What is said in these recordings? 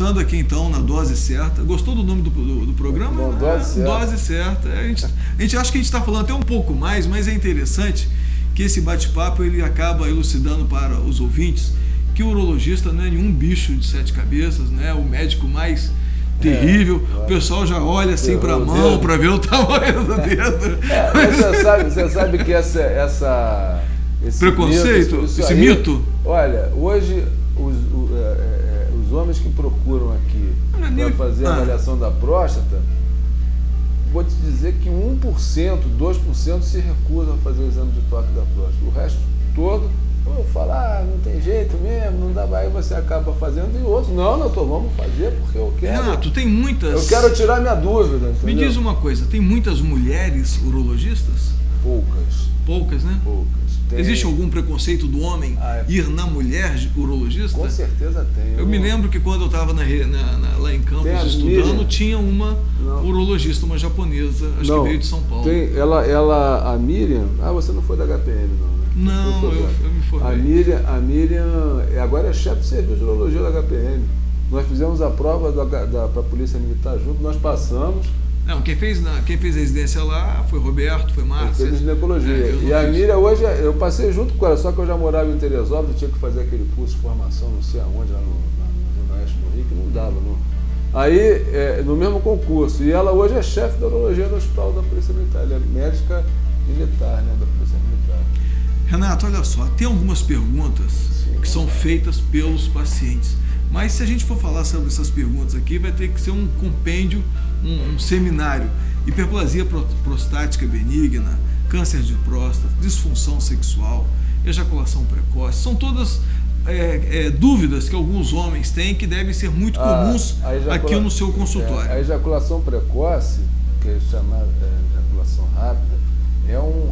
voltando aqui então na Dose Certa. Gostou do nome do programa? Não, Dose Certa. Dose Certa. A gente acha que a gente está falando até um pouco mais, mas é interessante que esse bate-papo ele acaba elucidando para os ouvintes que o urologista não é nenhum bicho de 7 cabeças, né? O médico mais terrível. O pessoal já olha assim para a mão para ver o tamanho do dedo. Você sabe que esse preconceito, esse mito. Olha, hoje os homens que procuram aqui para fazer a avaliação da próstata, vou te dizer que 1%, 2% se recusam a fazer o exame de toque da próstata. O resto todo, eu falo, não tem jeito mesmo, não dá, aí você acaba fazendo, e outros, não, doutor, vamos fazer porque eu quero. Renato, tem muitas. Eu quero tirar minha dúvida. Entendeu? Me diz uma coisa, tem muitas mulheres urologistas? Poucas. Poucas, né? Poucas. Existe algum preconceito do homem ir na mulher urologista? Com certeza tem. Eu me lembro que quando eu estava lá em Campos estudando, tinha uma urologista, uma japonesa, acho que veio de São Paulo. Tem, a Miriam, você não foi da HPM não, né? Não, eu me formei. A Miriam agora é chefe de serviço de urologia da HPM. Nós fizemos a prova para a Polícia Militar junto, nós passamos. Não, quem fez a residência lá foi Roberto, foi Márcio. Fez ginecologia. E a Miriam hoje, eu passei junto com ela, só que eu já morava em Teresópolis, tinha que fazer aquele curso de formação, não sei aonde, lá na Zona Oeste do Rio, que não dava, não. Aí, no mesmo concurso. E ela hoje é chefe da urologia do Hospital da Polícia Militar. Ela é médica militar, né, da Polícia Militar. Renato, olha só, tem algumas perguntas que são feitas pelos pacientes. Mas se a gente for falar sobre essas perguntas aqui, vai ter que ser um compêndio, um seminário. Hiperplasia prostática benigna, câncer de próstata, disfunção sexual, ejaculação precoce. São todas dúvidas que alguns homens têm que devem ser muito comuns aqui no seu consultório. A ejaculação precoce, que é chamada ejaculação rápida, é uma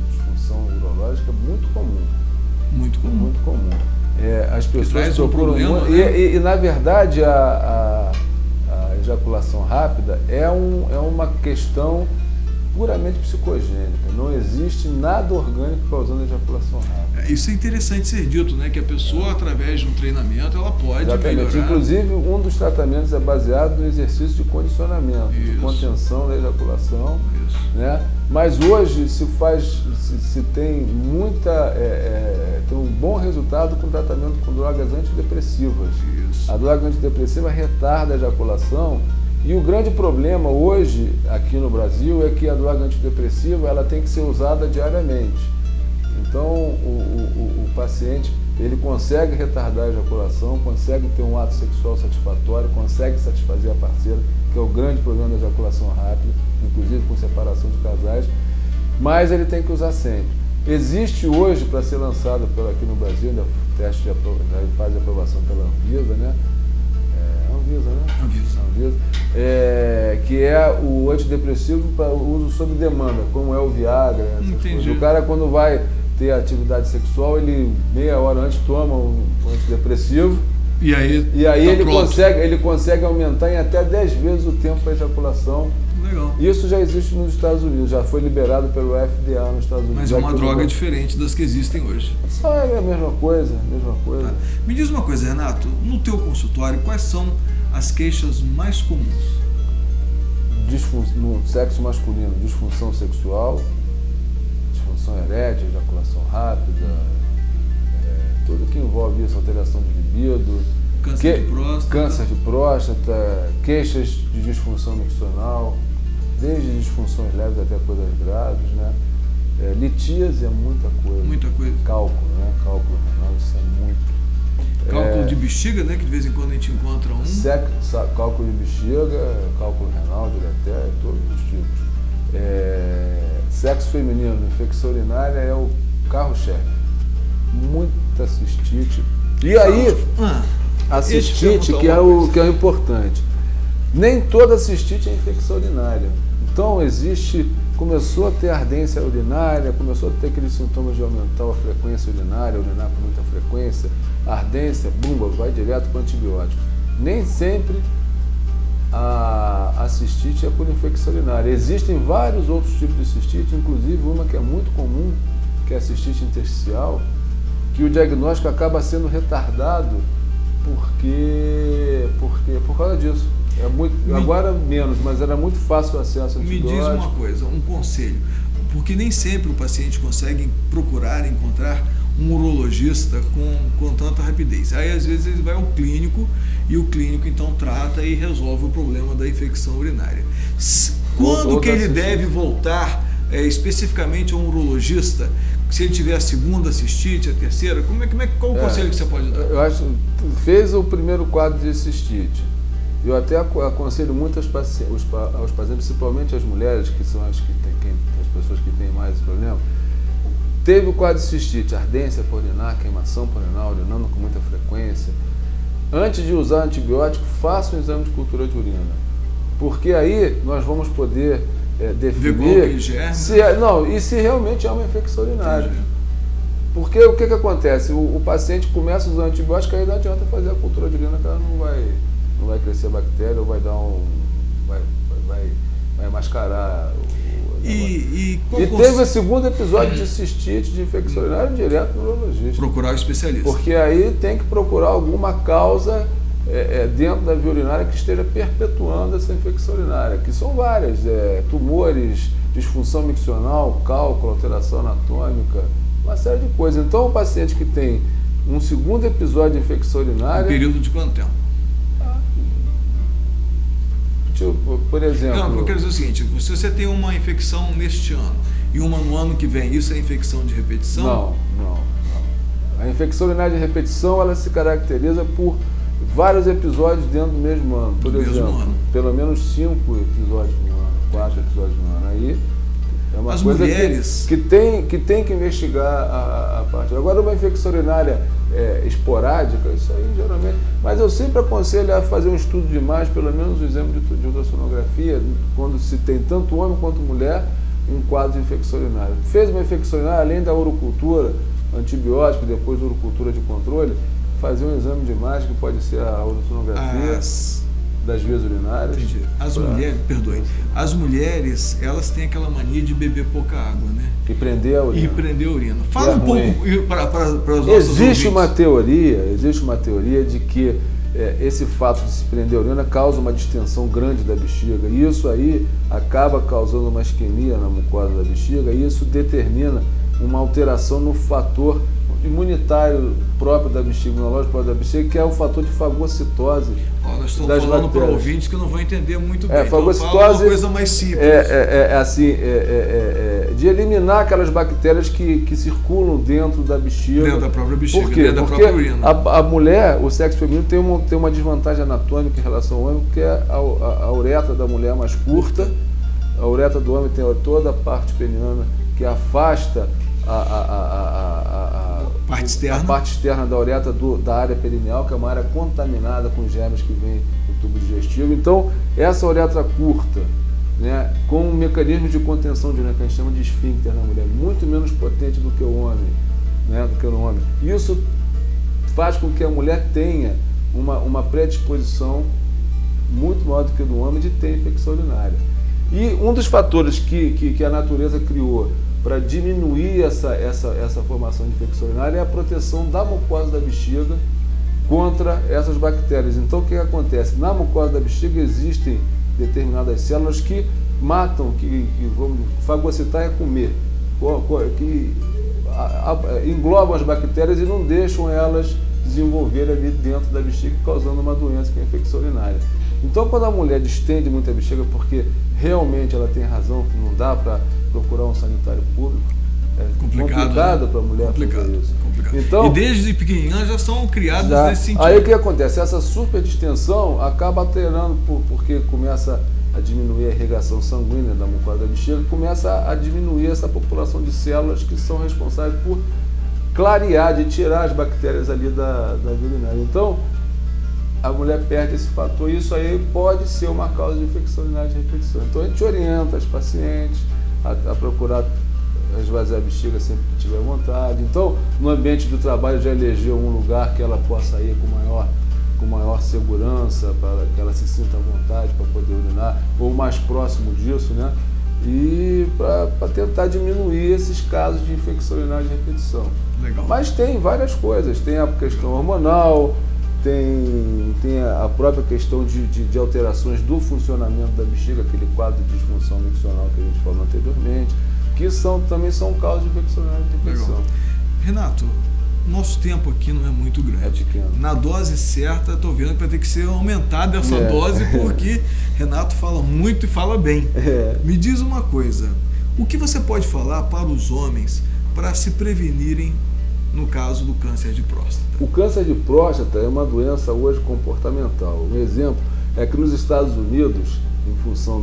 disfunção urológica muito comum. Muito comum. Muito comum. As pessoas procuram muito, né? e na verdade a ejaculação rápida é uma questão puramente psicogênica. Não existe nada orgânico causando ejaculação rápida. Isso é interessante ser dito, né? Que a pessoa, através de um treinamento, ela pode melhorar. Inclusive, um dos tratamentos é baseado no exercício de condicionamento, de contenção da ejaculação. Né? Mas hoje se tem tem um bom resultado com tratamento com drogas antidepressivas. A droga antidepressiva retarda a ejaculação. E o grande problema hoje, aqui no Brasil, é que a droga antidepressiva ela tem que ser usada diariamente. Então, o paciente ele consegue retardar a ejaculação, consegue ter um ato sexual satisfatório, consegue satisfazer a parceira, que é o grande problema da ejaculação rápida, inclusive com separação de casais, mas ele tem que usar sempre. Existe hoje, para ser lançado aqui no Brasil, ainda teste de fase de aprovação pela Anvisa, né? Anvisa. Que é o antidepressivo para uso sob demanda, como é o Viagra. O cara, quando vai ter atividade sexual, ele meia hora antes toma um antidepressivo e aí ele consegue aumentar em até 10 vezes o tempo para ejaculação. Legal. Isso já existe nos Estados Unidos, já foi liberado pelo FDA nos Estados Unidos. Mas é uma droga diferente das que existem hoje. É a mesma coisa, Tá. Me diz uma coisa, Renato, no teu consultório, quais são as queixas mais comuns? No sexo masculino, disfunção sexual, disfunção erétil, ejaculação rápida, tudo que envolve isso, alteração de libido, câncer de próstata, queixas de disfunção miccional, desde disfunções leves até coisas graves, né? Litíase é muita coisa. Muita coisa. Cálculo, né? Cálculo renal, isso é muito. Cálculo de bexiga, né? Que de vez em quando a gente encontra um. Cálculo de bexiga, cálculo renal, diretério, todos os tipos. Sexo feminino, infecção urinária é o carro-chefe. Muita cistite. E aí, a cistite, que é o importante. Nem toda cistite é infecção urinária. Então começou a ter ardência urinária, começou a ter aqueles sintomas de aumentar a frequência urinária, urinar com muita frequência, ardência, bumba, vai direto para o antibiótico. Nem sempre a cistite é por infecção urinária. Existem vários outros tipos de cistite, inclusive uma que é muito comum, que é a cistite intersticial, que que o diagnóstico acaba sendo retardado por causa disso. Agora menos, mas era muito fácil o acesso a antibiótico. Me diz uma coisa, um conselho, porque nem sempre o paciente consegue encontrar um urologista com tanta rapidez. Aí às vezes ele vai ao clínico e o clínico então trata e resolve o problema da infecção urinária. Quando que ele deve voltar especificamente a um urologista? Se ele tiver a segunda cistite, a terceira, qual o conselho que você pode dar? Eu acho, fez o primeiro quadro de cistite. Eu até aconselho muito aos pacientes, principalmente as mulheres, que são as pessoas que têm mais esse problema. Teve o quadro de cistite, ardência por urinar, queimação por urinar, urinando com muita frequência. Antes de usar antibiótico, faça um exame de cultura de urina. Porque aí nós vamos poder definir se realmente é uma infecção urinária. Entendi. Porque o que acontece? O paciente começa a usar antibiótico, aí não adianta fazer a cultura de urina, que ela não vai crescer a bactéria ou vai mascarar E teve o segundo episódio de cistite, de infecção urinária, direto no urologista. Procurar o especialista. Porque aí tem que procurar alguma causa dentro da via urinária que esteja perpetuando essa infecção urinária, que são várias, tumores, disfunção miccional, cálculo, alteração anatômica, uma série de coisas. Então, o paciente que tem um segundo episódio de infecção urinária... Um período de quanto tempo? Por exemplo... Não, eu quero dizer o seguinte, se você tem uma infecção neste ano e uma no ano que vem, isso é infecção de repetição? Não. A infecção urinária de repetição, ela se caracteriza por vários episódios dentro do mesmo ano. Por exemplo, pelo menos 5 episódios no ano, 4 episódios no ano. Aí é uma As coisa mulheres... que tem que investigar a parte. Agora, uma infecção urinária esporádica, isso aí geralmente... Mas eu sempre aconselho a fazer um estudo de imagem, pelo menos um exame de ultrassonografia, quando se tem tanto homem quanto mulher, um quadro de infecção urinária. Fez uma infecção urinária, além da urocultura, antibiótico, depois urocultura de controle, fazer um exame de imagem, que pode ser a ultrassonografia das vias urinárias. Entendi. As mulheres, elas têm aquela mania de beber pouca água, né? E prender a urina. Fala um pouco para os nossos Existe uma teoria de que esse fato de se prender a urina causa uma distensão grande da bexiga, e isso aí acaba causando uma isquemia na mucosa da bexiga, e isso determina uma alteração no fator imunitário próprio da bexiga, imunológico próprio da bexiga, que é o fator de fagocitose. Nós estamos falando para ouvintes que não vão entender muito bem. Fagocitose então, uma coisa mais simples. De eliminar aquelas bactérias que circulam dentro da bexiga. Dentro da própria bexiga, Por quê? dentro da própria urina. A mulher, o sexo feminino, tem uma desvantagem anatômica em relação ao homem, que é a uretra da mulher mais curta. A uretra do homem tem toda a parte peniana que afasta a parte externa da uretra da área perineal, que é uma área contaminada com germes que vem do tubo digestivo. Então, essa uretra curta, né, com um mecanismo de contenção de urina, que a gente chama de esfíncter na mulher, muito menos potente do que o homem, né, do que no homem. Isso faz com que a mulher tenha uma predisposição muito maior do que do homem de ter infecção urinária. E um dos fatores que a natureza criou para diminuir essa formação de infecção urinária é a proteção da mucosa da bexiga contra essas bactérias. Então, o que acontece? Na mucosa da bexiga existem determinadas células que matam, fagocitar é comer, que englobam as bactérias e não deixam elas desenvolver ali dentro da bexiga, causando uma doença que é a infecção urinária. Então, quando a mulher distende muito a bexiga, porque realmente ela tem razão, que não dá para procurar um sanitário público, complicado para a mulher fazer isso. Então, e desde pequenininha já são criadas nesse sentido. Aí o que acontece? Essa superdistensão acaba alterando, porque começa a diminuir a irrigação sanguínea da mucosa da bexiga, começa a diminuir essa população de células que são responsáveis por clarear, de tirar as bactérias ali da via urinária. Então, a mulher perde esse fator, e isso aí pode ser uma causa de infecção urinária de repetição. Então, a gente orienta as pacientes a procurar esvaziar a bexiga sempre que tiver vontade. Então, no ambiente do trabalho, já elegeu um lugar que ela possa ir com maior segurança, para que ela se sinta à vontade para poder urinar, ou mais próximo disso, né? E para tentar diminuir esses casos de infecção urinária de repetição. Legal. Mas tem várias coisas, tem a questão hormonal, tem a própria questão de alterações do funcionamento da bexiga, aquele quadro de disfunção miccional que a gente falou anteriormente, que também são causas infeccionais de infecção. Legal. Renato, nosso tempo aqui não é muito grande. É pequeno. Na dose certa, estou vendo que vai ter que ser aumentada essa dose, porque Renato fala muito e fala bem. Me diz uma coisa, o que você pode falar para os homens para se prevenirem no caso do câncer de próstata? O câncer de próstata é uma doença hoje comportamental. Um exemplo é que nos Estados Unidos, em função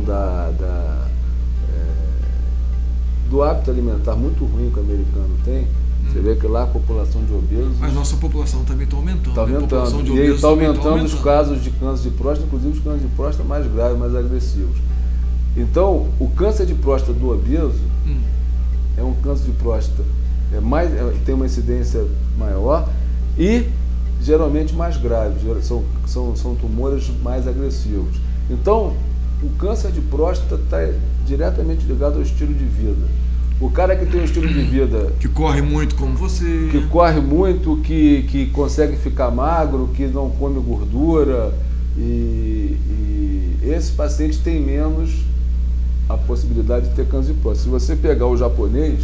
do hábito alimentar muito ruim que o americano tem, você vê que lá a população de obesos... Mas nossa população também está aumentando. Está aumentando. A população de e obesos está aumentando, aumentando os casos de câncer de próstata, inclusive os cânceres de próstata mais graves, mais agressivos. Então, o câncer de próstata do obeso é um câncer de próstata tem uma incidência maior e geralmente mais grave, são tumores mais agressivos. Então, o câncer de próstata está diretamente ligado ao estilo de vida. O cara que tem um estilo de vida... Que corre muito como você... Que corre muito, que consegue ficar magro, que não come gordura, e esse paciente tem menos a possibilidade de ter câncer de próstata. Se você pegar o japonês,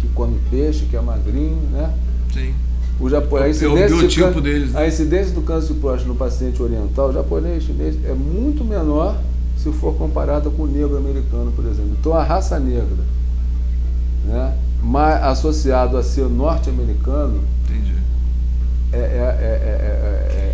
que come peixe, que é magrinho, né? Sim. A biotipo deles, né? A incidência do câncer de próstata no paciente oriental, japonês, chinês, é muito menor se for comparada com o negro americano, por exemplo. Então a raça negra, né, associado a ser norte-americano,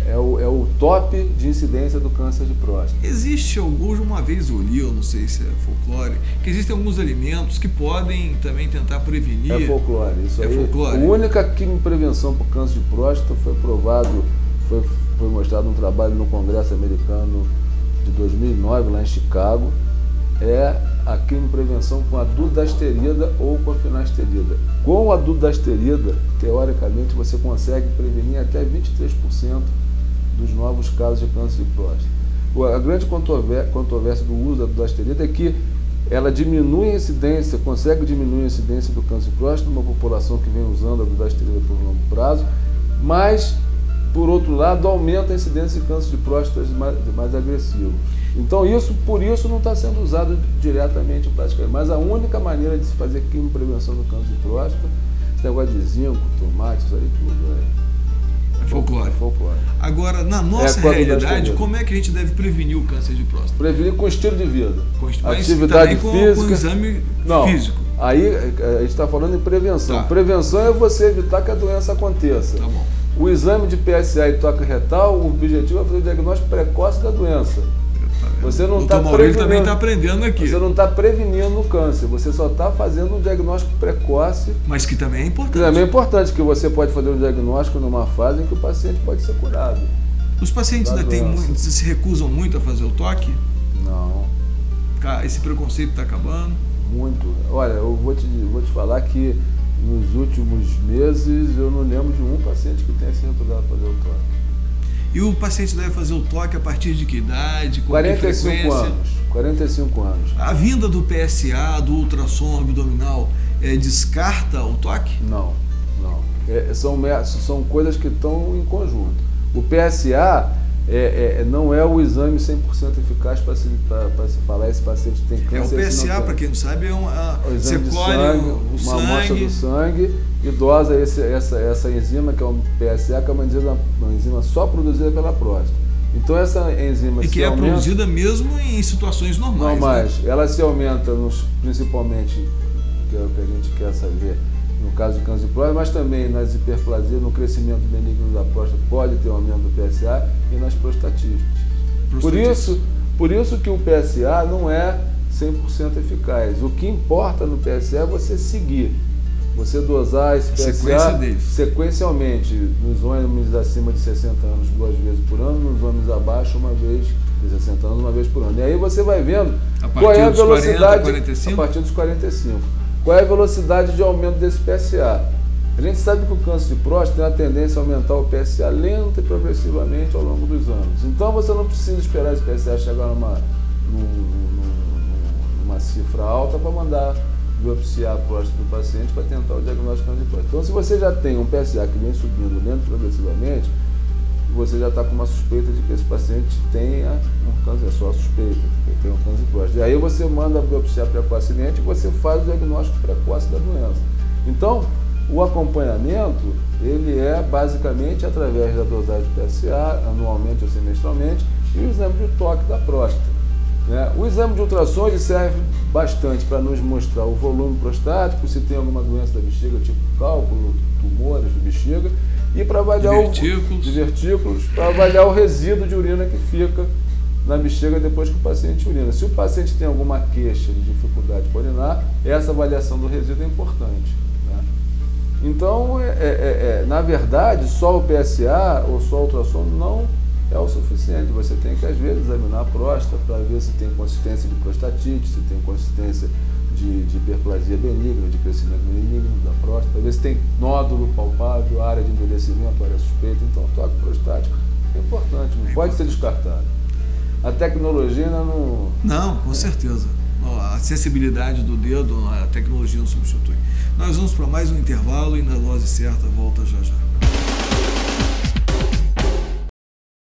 é o top de incidência do câncer de próstata. Existe uma vez eu li, eu não sei se é folclore, que existem alguns alimentos que podem também tentar prevenir. É folclore, isso aí. Folclore. A única quimioprevenção para o câncer de próstata foi provado, foi mostrado um trabalho no Congresso Americano de 2009, lá em Chicago, é a quimioprevenção com a dutasterida ou com a finasterida. Com a dutasterida, teoricamente, você consegue prevenir até 23% dos novos casos de câncer de próstata. A grande controvérsia do uso da dutasterida é que ela diminui a incidência, consegue diminuir a incidência do câncer de próstata numa população que vem usando a dutasterida por longo prazo, mas, por outro lado, aumenta a incidência de câncer de próstata mais agressivos. Então, por isso não está sendo usado diretamente praticamente. Mas a única maneira de se fazer quimioprevenção do câncer de próstata, esse negócio de zinco, tomate, isso aí tudo é folclore. É folclore. Agora, na nossa realidade, como é que a gente deve prevenir o câncer de próstata? Prevenir com estilo de vida. Atividade física. Com exame físico. Aí a gente está falando em prevenção. Tá. Prevenção é você evitar que a doença aconteça. Tá bom. O exame de PSA e toque retal, o objetivo é fazer o diagnóstico precoce da doença. Você não está prevenindo. Também está aprendendo aqui. Você não está prevenindo o câncer, você só está fazendo um diagnóstico precoce. Mas que também é importante. Que também é importante, que você pode fazer um diagnóstico numa fase em que o paciente pode ser curado. Os pacientes ainda se recusam muito a fazer o toque? Não. Esse preconceito está acabando? Muito. Olha, eu vou te falar que nos últimos meses eu não lembro de um paciente que tenha se recusado a fazer o toque. E o paciente deve fazer o toque a partir de que idade? Com 45 anos. 45 anos. A vinda do PSA, do ultrassom abdominal, descarta o toque? Não. São coisas que estão em conjunto. O PSA não é o exame 100% eficaz para se falar esse paciente tem câncer. O PSA, para quem não sabe, você colhe uma amostra do sangue e dosa essa enzima, que é o PSA, que é uma enzima só produzida pela próstata. Então essa enzima e que é produzida mesmo em situações normais. Né? Ela se aumenta principalmente, que é o que a gente quer saber, no caso de câncer de próstata, mas também nas hiperplasias, no crescimento benigno da próstata pode ter um aumento do PSA e nas prostatistas. Por isso que o PSA não é 100% eficaz. O que importa no PSA é você seguir. Você dosar esse PSA sequencialmente nos homens acima de 60 anos 2 vezes por ano, nos homens abaixo uma vez de 60 anos, uma vez por ano. E aí você vai vendo qual é a velocidade 40, a partir dos 45. Qual é a velocidade de aumento desse PSA? A gente sabe que o câncer de próstata tem a tendência a aumentar o PSA lento e progressivamente ao longo dos anos. Então você não precisa esperar esse PSA chegar numa cifra alta para mandar biopsiar a próstata do paciente para tentar o diagnóstico de próstata. Então, se você já tem um PSA que vem subindo lento progressivamente, você já está com uma suspeita de que esse paciente tenha um câncer, é só a suspeita, que ele tem um câncer de próstata. E aí você manda biopsiar precocemente e você faz o diagnóstico precoce da doença. Então, o acompanhamento, ele é basicamente através da dosagem de PSA, anualmente ou semestralmente, e o exame de toque da próstata. O exame de ultrassom ele serve bastante para nos mostrar o volume prostático, se tem alguma doença da bexiga, tipo cálculo, tumores de bexiga, e para avaliar divertículos, para avaliar o resíduo de urina que fica na bexiga depois que o paciente urina. Se o paciente tem alguma queixa de dificuldade para urinar, essa avaliação do resíduo é importante. Então, na verdade, só o PSA ou só o ultrassom não é o suficiente. Você tem que, às vezes, examinar a próstata para ver se tem consistência de prostatite, se tem consistência de hiperplasia benigna, de crescimento benigno da próstata, para ver se tem nódulo palpável, área de endurecimento, área suspeita. Então, o toque prostático é importante, não pode ser descartado. A tecnologia ainda não... Não, com certeza. A acessibilidade do dedo, a tecnologia não substitui. Nós vamos para mais um intervalo e na dose certa volta já já.